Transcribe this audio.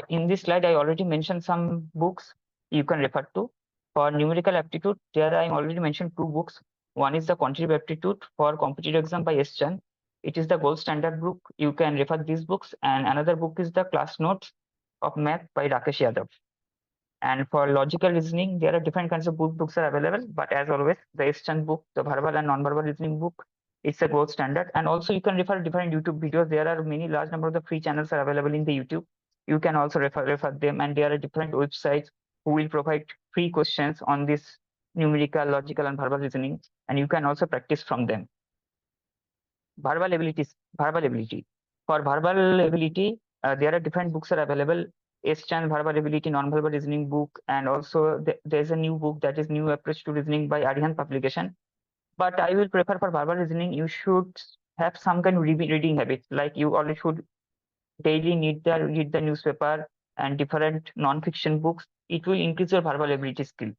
in this slide, I already mentioned some books you can refer to. For numerical aptitude, there I already mentioned 2 books. One is the Quantitative Aptitude for Competitive Exam by S. Chan. It is the gold standard book. You can refer these books. And another book is the Class Notes of Math by Rakesh Yadav. And for logical reasoning, there are different kinds of books are available. But as always, the S. Chan book, the verbal and non-verbal reasoning book, it's a gold standard. And also you can refer different YouTube videos. There are many large number of the free channels are available in the YouTube. You can also refer them, and there are different websites who will provide free questions on this numerical, logical, and verbal reasoning, and you can also practice from them. Verbal ability. For verbal ability, there are different books are available. S. Chan Verbal Ability, Non-Verbal Reasoning book, and also there's a new book that is New Approach to Reasoning by Arihant Publication. But I will prefer for verbal reasoning, you should have some kind of reading habit, like you already should daily read the newspaper and different non-fiction books. It will increase your verbal ability skill.